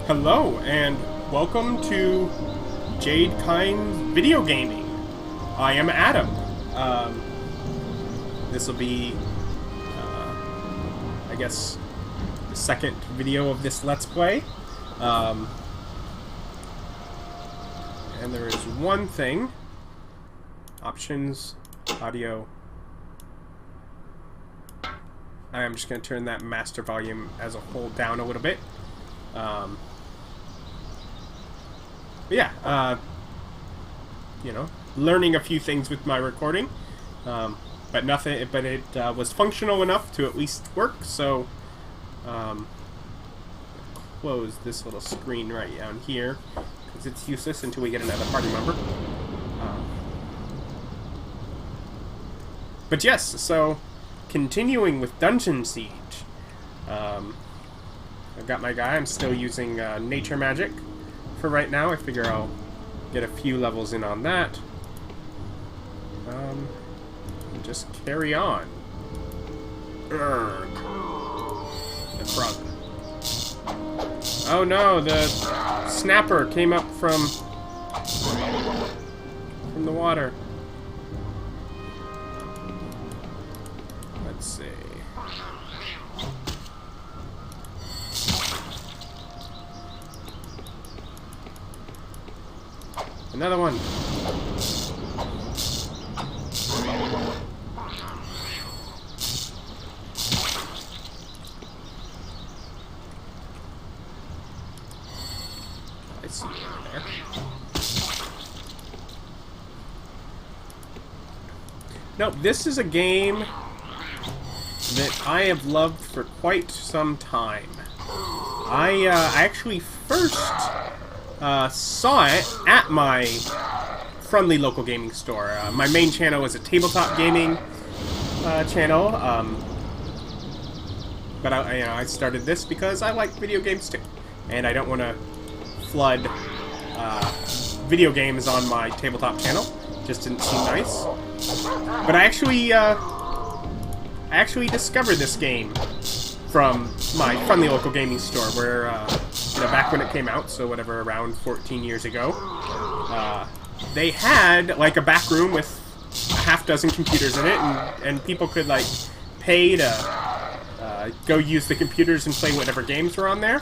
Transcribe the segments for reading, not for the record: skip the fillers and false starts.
Hello, and welcome to Jade Kind's Video Gaming. I am Adam. This will be, I guess, the second video of this Let's Play. And there is one thing. Options, audio. I am just going to turn that master volume as a whole down a little bit. But yeah, you know, learning a few things with my recording, but nothing. But it was functional enough to at least work. So, close this little screen right down here because it's useless until we get another party member. But yes, so continuing with Dungeon Siege. I've got my guy. I'm still using nature magic for right now. I figure I'll get a few levels in on that. And just carry on. Urgh. The Krug. Oh no, the snapper came up from the water. Let's see. Another one. I see you over there. Nope, this is a game that I have loved for quite some time. I actually first saw it at my friendly local gaming store. My main channel is a tabletop gaming channel, but I started this because I like video games too, and I don't want to flood video games on my tabletop channel. Just didn't seem nice. But I actually discovered this game from my friendly local gaming store, where you know, back when it came out, so whatever, around 14 years ago, they had like a back room with a half dozen computers in it, and people could like pay to go use the computers and play whatever games were on there.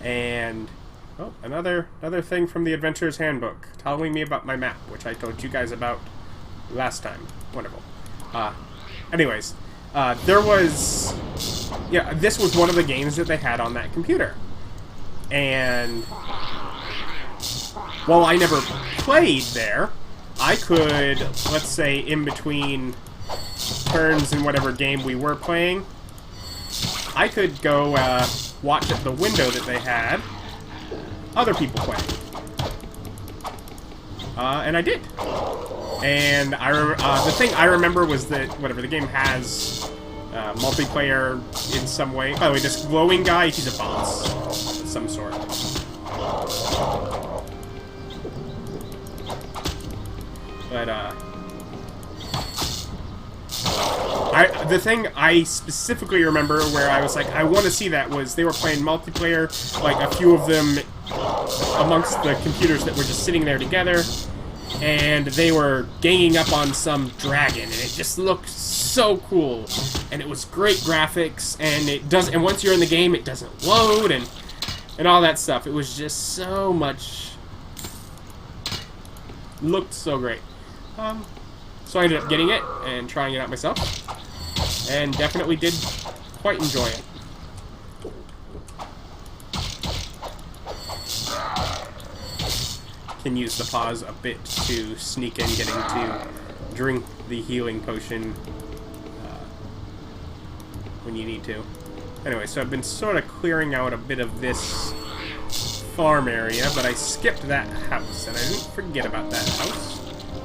And oh, another thing from the Adventurer's Handbook, telling me about my map, which I told you guys about last time. Wonderful. Anyways, there was, yeah, this was one of the games that they had on that computer. And while I never played there, I could, let's say, in between turns in whatever game we were playing, I could go watch at the window that they had other people playing. And I did. And the thing I remember was that whatever the game has multiplayer in some way. By the way, this glowing guy, he's a boss of some sort. But the thing I specifically remember where I was like, I want to see that, was they were playing multiplayer, like a few of them amongst the computers that were just sitting there together, and they were ganging up on some dragon, and it just looked so cool, and it was great graphics, and and once you're in the game, it doesn't load, and all that stuff. It was just so much, looked so great. So I ended up getting it and trying it out myself, and definitely did quite enjoy it. Can use the pause a bit to sneak in, getting to drink the healing potion when you need to. Anyway, so I've been sort of clearing out a bit of this farm area, but I skipped that house, and I didn't forget about that house.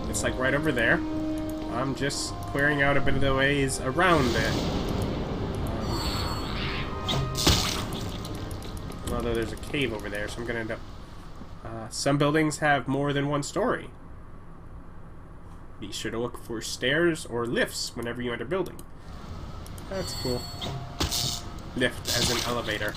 It's like right over there. I'm just clearing out a bit of the ways around it. Although there's a cave over there, so I'm gonna end up... some buildings have more than one story. Be sure to look for stairs or lifts whenever you enter a building. That's cool. Lift as an elevator.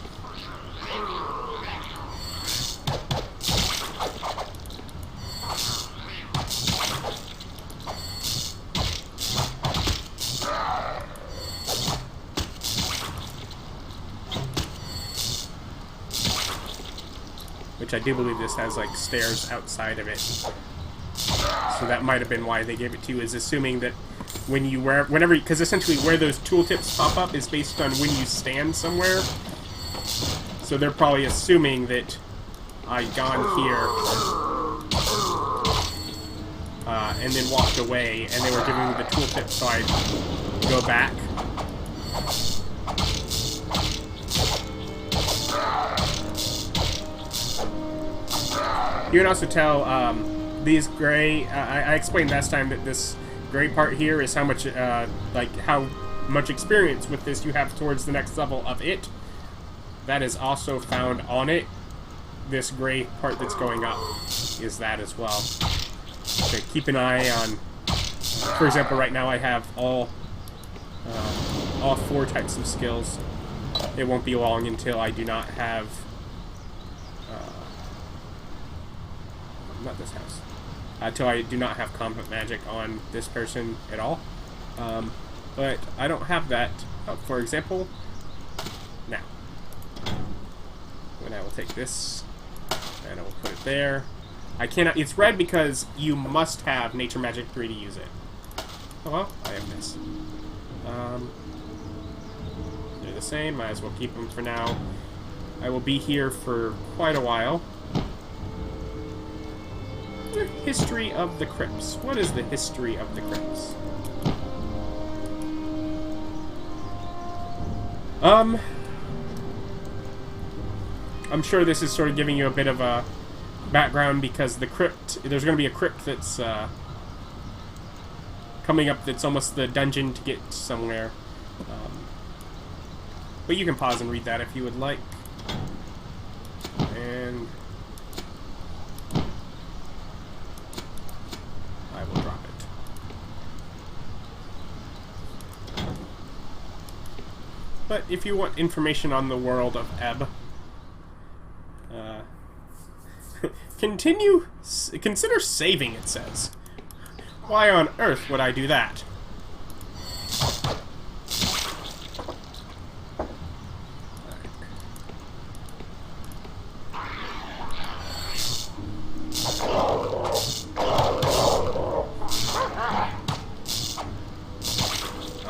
which I do believe this has like stairs outside of it. So that might have been why they gave it to you, is assuming that when you whenever, because essentially where those tooltips pop up is based on when you stand somewhere. So they're probably assuming that I'd gone here and then walked away, and they were giving me the tooltip so I'd go back. You can also tell these gray. I explained last time that this gray part here is how much, how much experience with this you have towards the next level of it. That is also found on it. This gray part that's going up is that as well. So keep an eye on. For example, right now I have all 4 types of skills. It won't be long until I do not have. Not this house. Until I do not have combat magic on this person at all. But I don't have that, for example, now. And I will take this, and I will put it there. I cannot, it's red because you must have Nature Magic 3 to use it. Oh well, I have this. They're the same, might as well keep them for now. I will be here for quite a while. The history of the crypts. What is the history of the crypts? I'm sure this is sort of giving you a bit of a background because the crypt, there's going to be a crypt that's coming up that's almost the dungeon to get somewhere. But you can pause and read that if you would like. And I will drop it. But if you want information on the world of Ebb, consider saving, it says. Why on earth would I do that?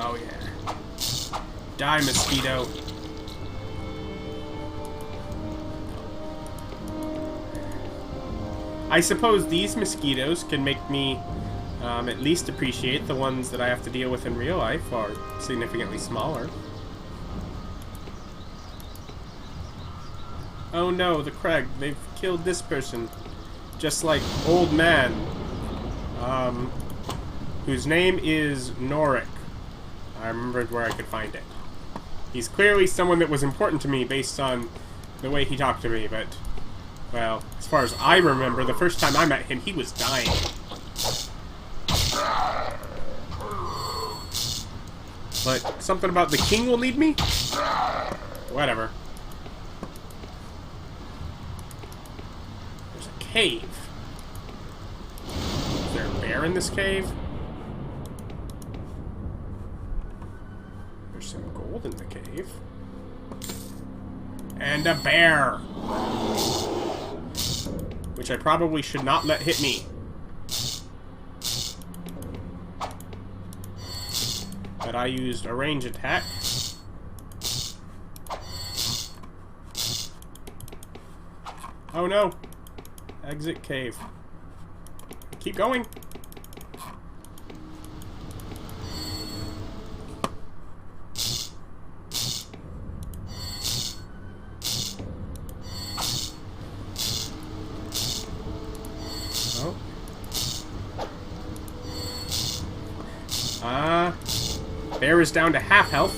Oh yeah. Die, mosquito. I suppose these mosquitoes can make me at least appreciate the ones that I have to deal with in real life are significantly smaller. Oh no, the Krug. They've killed this person. Just like old man. Whose name is Norik. I remembered where I could find it. He's clearly someone that was important to me based on the way he talked to me, but... well, as far as I remember, the first time I met him, he was dying. But something about the king will need me? Whatever. There's a cave. Is there a bear in this cave? There's some gold in the cave. And a bear! Which I probably should not let hit me. But I used a range attack. Oh no! Exit cave. Keep going! Bear is down to half health.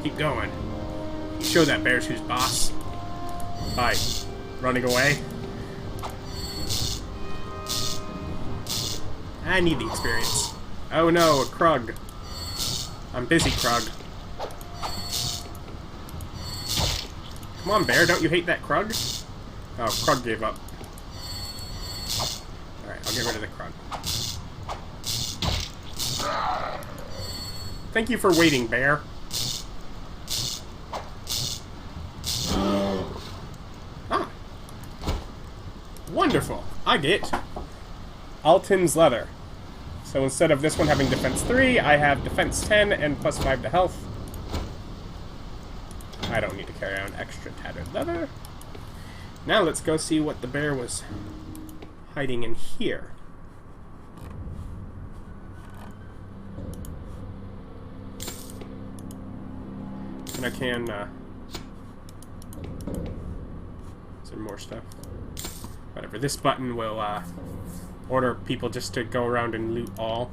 Keep going. You show that bear's who's boss. By running away. I need the experience. Oh no, a Krug. I'm busy, Krug. Come on, bear, don't you hate that Krug? Oh, Krug gave up. Alright, I'll get rid of the Krug. Thank you for waiting, bear. Wonderful. I get Alton's Leather. So instead of this one having defense 3, I have defense 10 and plus 5 to health. I don't need to carry on extra tattered leather. Now let's go see what the bear was hiding in here. And I can, is there more stuff? Whatever, this button will, order people just to go around and loot all.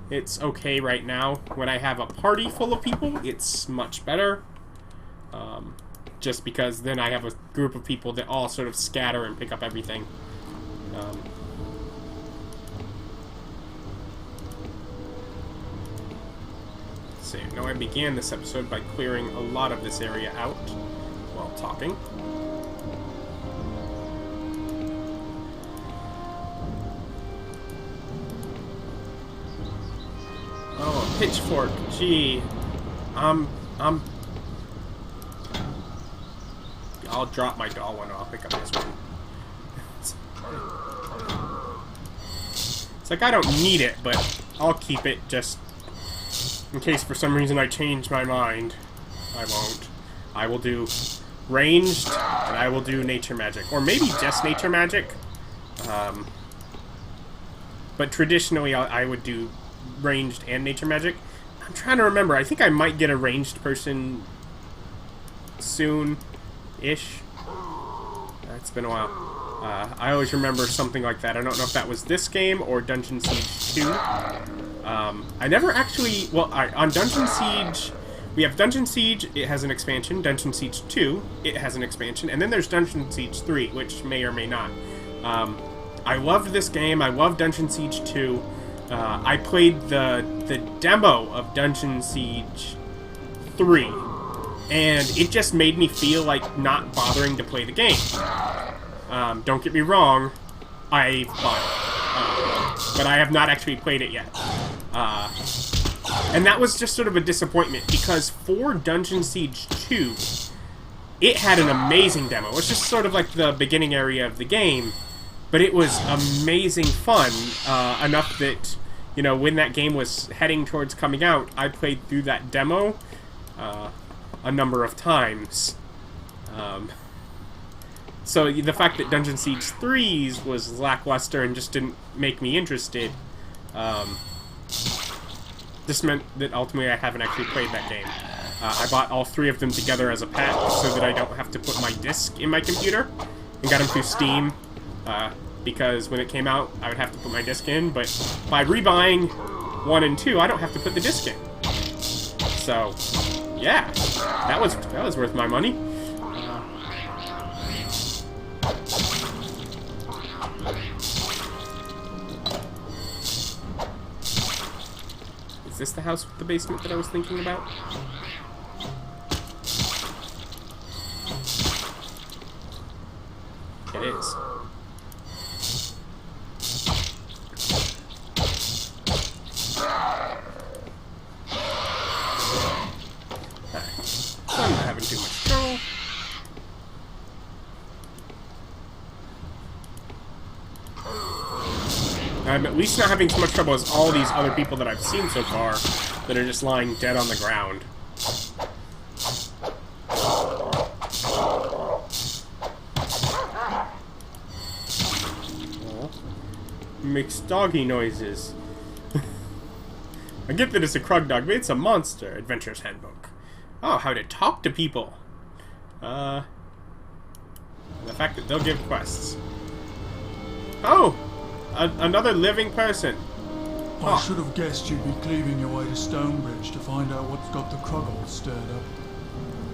It's okay right now. When I have a party full of people, it's much better. Just because then I have a group of people that all sort of scatter and pick up everything. Let's see. Now I began this episode by clearing a lot of this area out while talking. Oh, a pitchfork. Gee. I'll drop my doll one and I'll pick up this one. It's like I don't need it, but I'll keep it just in case for some reason I change my mind. I won't. I will do ranged and I will do nature magic. Or maybe just nature magic. But traditionally I would do ranged and nature magic. I'm trying to remember. I think I might get a ranged person soon-ish. It's been a while. I always remember something like that. I don't know if that was this game or Dungeon Siege 2. I never actually... Well, on Dungeon Siege... We have Dungeon Siege, it has an expansion. Dungeon Siege 2, it has an expansion. And then there's Dungeon Siege 3, which may or may not. I loved this game. I love Dungeon Siege 2. I played the demo of Dungeon Siege 3, and it just made me feel like not bothering to play the game. Don't get me wrong, I bought it, but I have not actually played it yet. And that was just sort of a disappointment, because for Dungeon Siege 2, it had an amazing demo. It was just sort of like the beginning area of the game, but it was amazing fun, enough that, you know, when that game was heading towards coming out, I played through that demo a number of times. So the fact that Dungeon Siege 3's was lackluster and just didn't make me interested, this meant that ultimately I haven't actually played that game. I bought all 3 of them together as a pack so that I don't have to put my disc in my computer, and got them through Steam. Because when it came out, I would have to put my disc in, but by rebuying 1 and 2, I don't have to put the disc in. So, yeah, that was worth my money. Is this the house with the basement that I was thinking about? It is. I'm not having too much trouble. I'm at least not having so much trouble as all these other people that I've seen so far that are just lying dead on the ground. Makes doggy noises. I get that it's a Krug dog, but it's a monster. Adventurer's Handbook. Oh, how to talk to people. The fact that they'll give quests. Oh! Another living person. I should have guessed you'd be cleaving your way to Stonebridge to find out what's got the Krug all stirred up.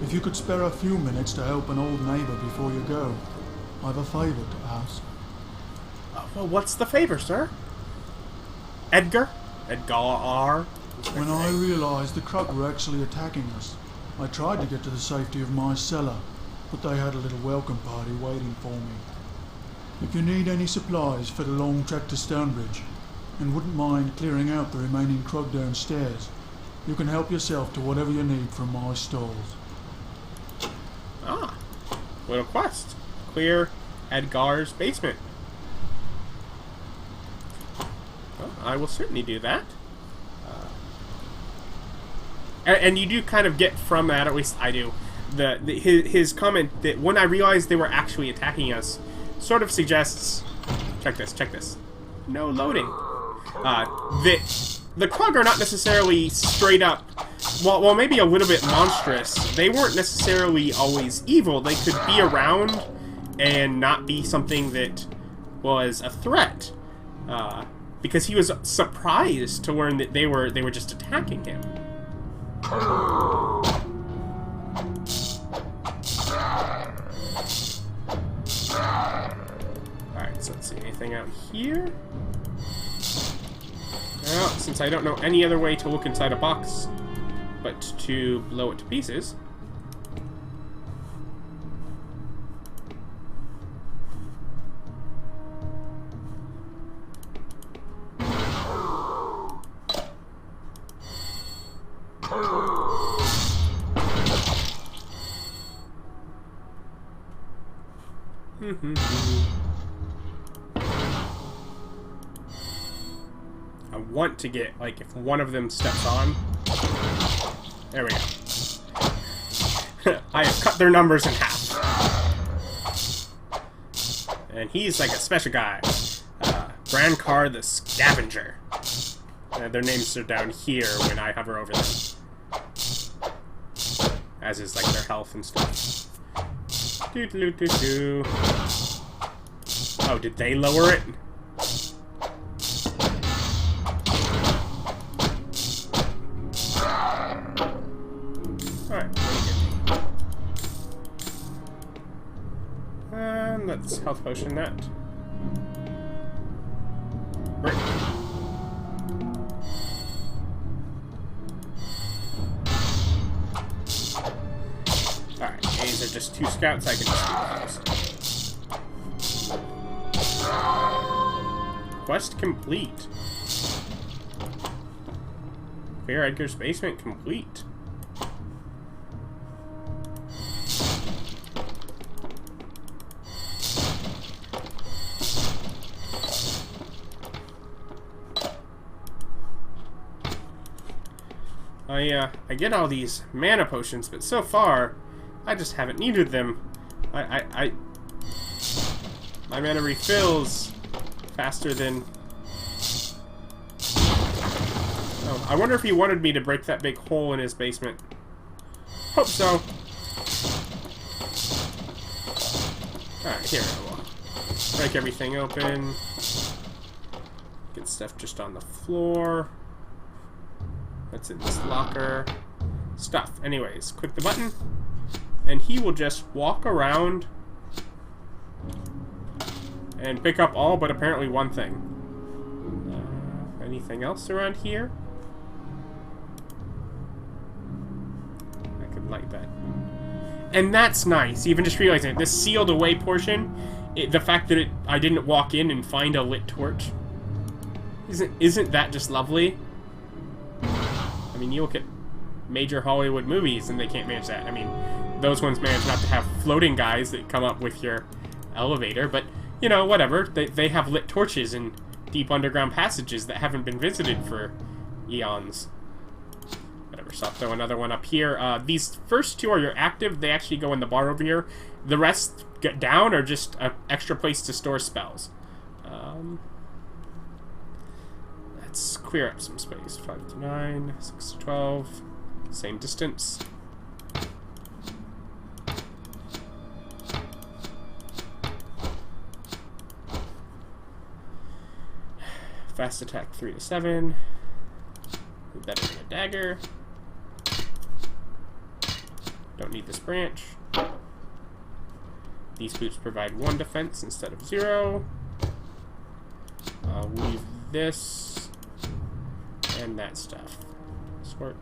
If you could spare a few minutes to help an old neighbour before you go, I've a favour to ask. Well, what's the favour, sir? Edgar? Edgar? When I realised the Krug were actually attacking us, I tried to get to the safety of my cellar, but they had a little welcome party waiting for me. If you need any supplies for the long trek to Stonebridge, and wouldn't mind clearing out the remaining Krug downstairs, you can help yourself to whatever you need from my stalls. Ah, little quest. Clear Edgar's basement. I will certainly do that. And you do kind of get from that, at least I do, his comment that when I realized they were actually attacking us, sort of suggests, check this, no loading, that the Krug are not necessarily straight up, well, maybe a little bit monstrous. They weren't necessarily always evil. They could be around and not be something that was a threat, because he was surprised to learn that they were just attacking him. Alright, so let's see, anything out here? Well, since I don't know any other way to look inside a box but to blow it to pieces. I want to get, like, if one of them steps on. There we go. I have cut their numbers in half. And he's like a special guy. Brancard the Scavenger. Their names are down here when I hover over them. As is, like, their health and stuff. Doo-doo-doo-doo. Oh, did they lower it? Alright, and let's health potion that. Break. Alright, these are just 2 scouts. I can just do those. Quest complete. Clear Edgar's basement complete. I get all these mana potions, but so far, I just haven't needed them. My mana refills faster than... Oh, I wonder if he wanted me to break that big hole in his basement. Hope so. Alright, here I will. Break everything open. Get stuff just on the floor. What's in this locker? Stuff. Anyways, click the button, and he will just walk around and pick up all but apparently one thing. Anything else around here? I could light that. And that's nice. Even just realizing it. This sealed away portion, the fact that I didn't walk in and find a lit torch, isn't that just lovely? I mean, you look at major Hollywood movies and they can't manage that. I mean, those ones manage not to have floating guys that come up with your elevator, but, you know, whatever. They have lit torches in deep underground passages that haven't been visited for eons. Whatever, so I'll throw another one up here. These first 2 are your active. They actually go in the bar over here. The rest get down or just an extra place to store spells. Let's clear up some space. 5 to 9, 6 to 12. Same distance. Fast attack 3 to 7. Better than a dagger. Don't need this branch. These boots provide 1 defense instead of 0. I'll leave this and that stuff. Sort.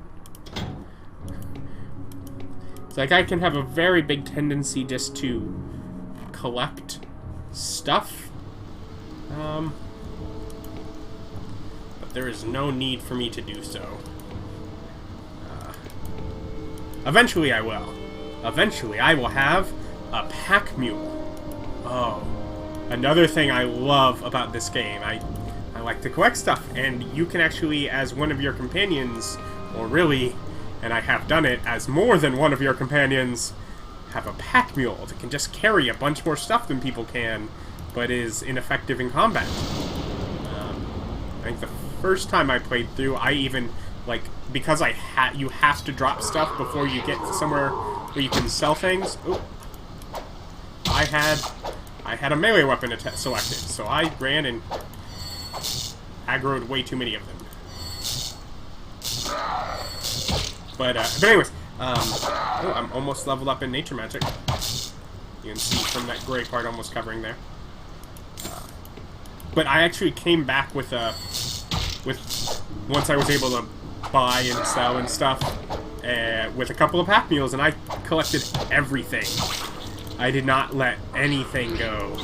It's like I can have a very big tendency just to collect stuff. But there is no need for me to do so. Eventually I will. Eventually I will have a pack mule. Oh. Another thing I love about this game. I like to collect stuff, and you can actually, as one of your companions, or really, and I have done it, as more than one of your companions, have a pack mule that can just carry a bunch more stuff than people can, but is ineffective in combat. I think the first time I played through, I even, like, because you have to drop stuff before you get somewhere where you can sell things. Ooh. I had a melee weapon selected, so I ran and aggroed way too many of them. But anyways, oh, I'm almost leveled up in nature magic. You can see from that gray part almost covering there. But I actually came back with once I was able to buy and sell and stuff, with a couple of pack mules, and I collected everything. I did not let anything go.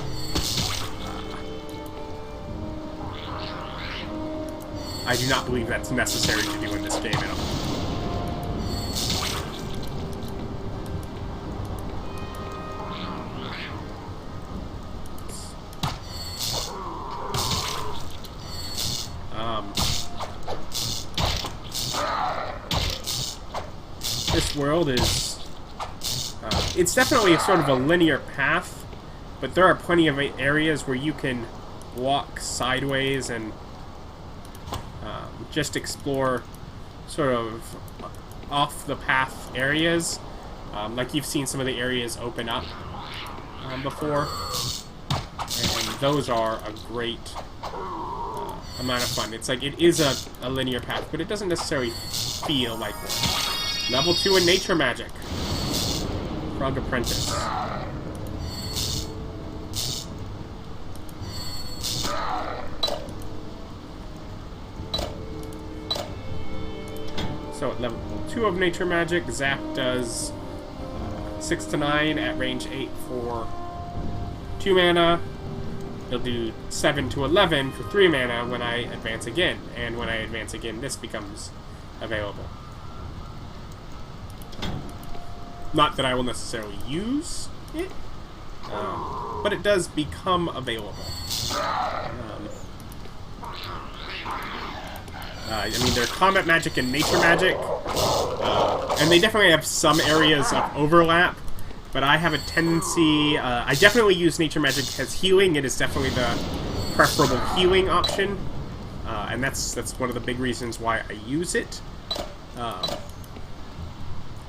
I do not believe that's necessary to do in this game at all. This world is... it's definitely sort of a linear path, but there are plenty of areas where you can walk sideways and just explore sort of off-the-path areas. Like you've seen some of the areas open up before, and those are a great amount of fun. It's like, it is a linear path, but it doesn't necessarily feel like one. Level 2 in nature magic. Krug Apprentice. So at level 2 of nature magic, Zap does 6 to 9 at range 8 for 2 mana. He'll do 7 to 11 for 3 mana when I advance again. And when I advance again, this becomes available. Not that I will necessarily use it, but it does become available. I mean, they're combat magic and nature magic, and they definitely have some areas of overlap, but I have a tendency... I definitely use nature magic as healing. It is definitely the preferable healing option, and that's one of the big reasons why I use it.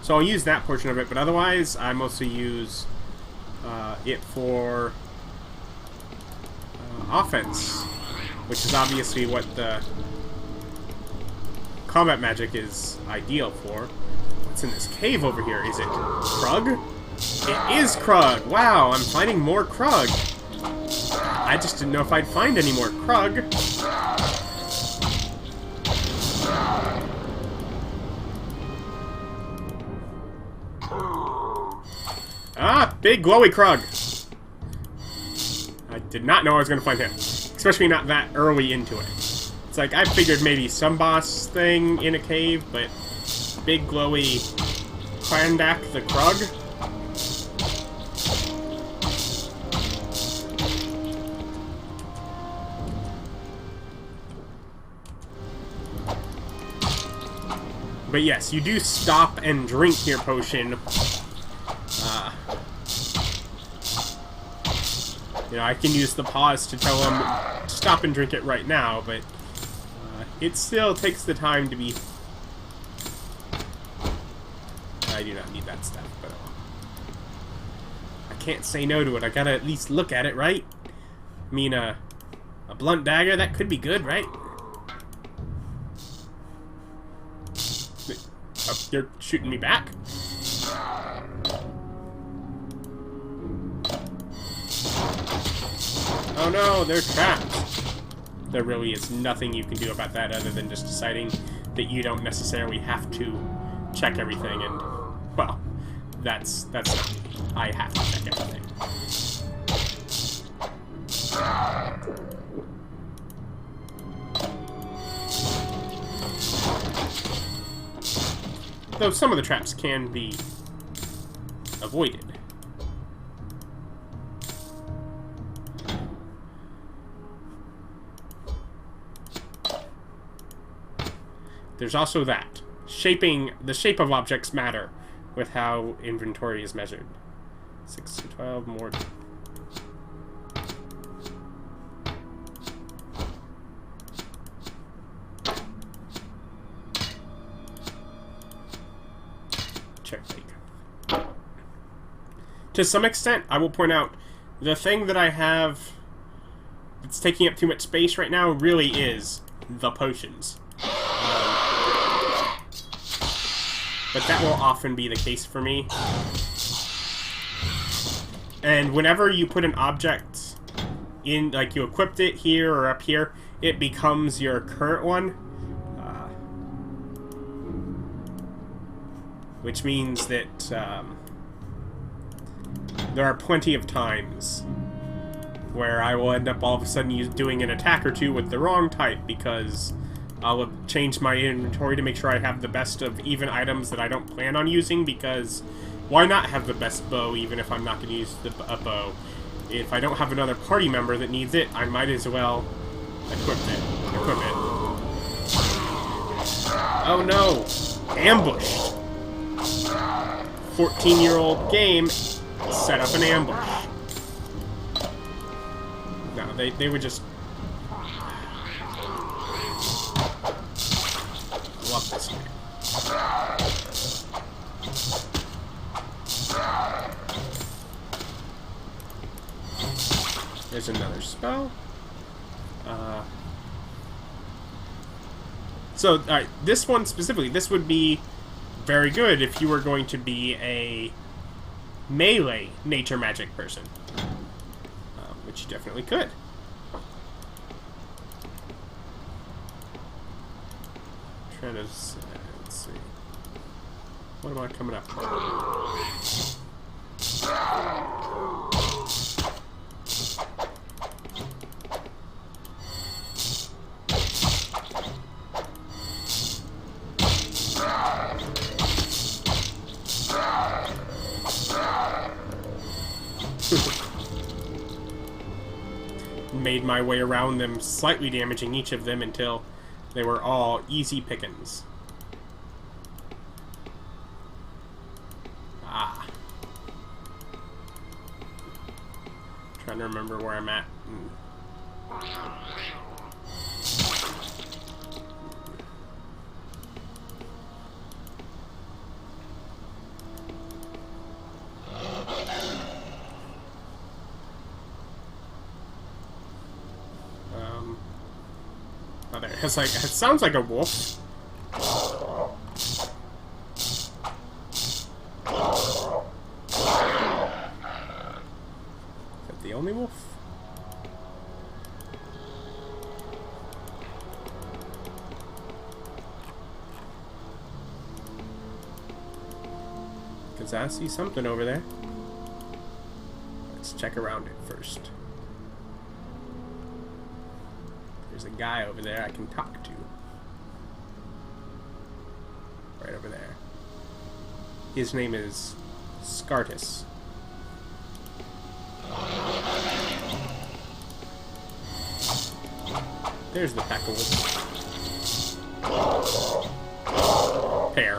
So I'll use that portion of it, but otherwise I mostly use it for offense, which is obviously what the combat magic is ideal for. What's in this cave over here? Is it Krug? It is Krug! Wow, I'm finding more Krug! I just didn't know if I'd find any more Krug. Ah, big glowy Krug. I did not know I was going to find him. Especially not that early into it. It's like, I figured maybe some boss thing in a cave, but big glowy Klandak the Krug. But yes, you do stop and drink your potion. You know, I can use the pause to tell him to stop and drink it right now, but it still takes the time to be... I do not need that stuff, but I can't say no to it. I gotta at least look at it, right? I mean, a blunt dagger, that could be good, right? Oh, you're shooting me back? Oh no, they're trapped. There really is nothing you can do about that other than just deciding that you don't necessarily have to check everything, and, well, that's not me. I have to check everything. Though some of the traps can be avoided. there's also that. The shape of objects matter with how inventory is measured. 6 to 12 more. Check. To some extent, I will point out, the thing that I have that's taking up too much space right now really is the potions. But that will often be the case for me. And whenever you put an object in, like you equipped it here or up here, it becomes your current one. Which means that there are plenty of times where I will end up all of a sudden doing an attack or two with the wrong type because I'll have changed my inventory to make sure I have the best of even items that I don't plan on using, because why not have the best bow even if I'm not going to use a bow? If I don't have another party member that needs it, I might as well equip it. Oh no! Ambushed! 14-year-old game set up an ambush. No, they would just... love this game. There's another spell. So, alright, this one specifically, this would be very good if you were going to be a melee nature magic person. Which you definitely could. Trying to... let's see. What am I coming up with? Made my way around them, slightly damaging each of them until they were all easy pickings. Ah. Trying to remember where I'm at. Oh, there. It sounds like a wolf. Is that the only wolf? Because I see something over there. Let's check around it first. There's a guy over there I can talk to. Right over there. His name is Scartus. There's the pack of wolves. Pair.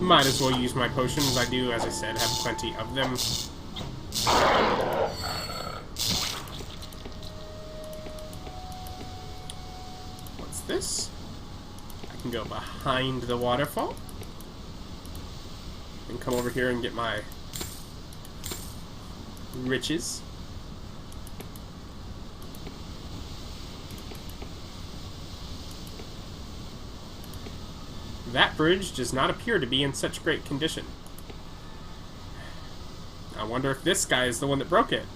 Might as well use my potions. I do, as I said, have plenty of them. What's this? I can go behind the waterfall. And come over here and get my riches. That bridge does not appear to be in such great condition. I wonder if this guy is the one that broke it.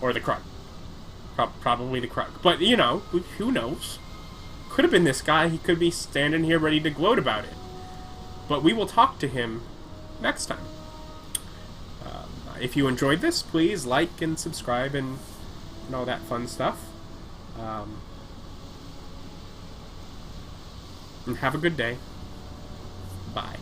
Or the Krug. Probably the Krug. But, you know, who knows? Could have been this guy. He could be standing here ready to gloat about it. But we will talk to him next time. If you enjoyed this, please like and subscribe and all that fun stuff. And have a good day. Bye.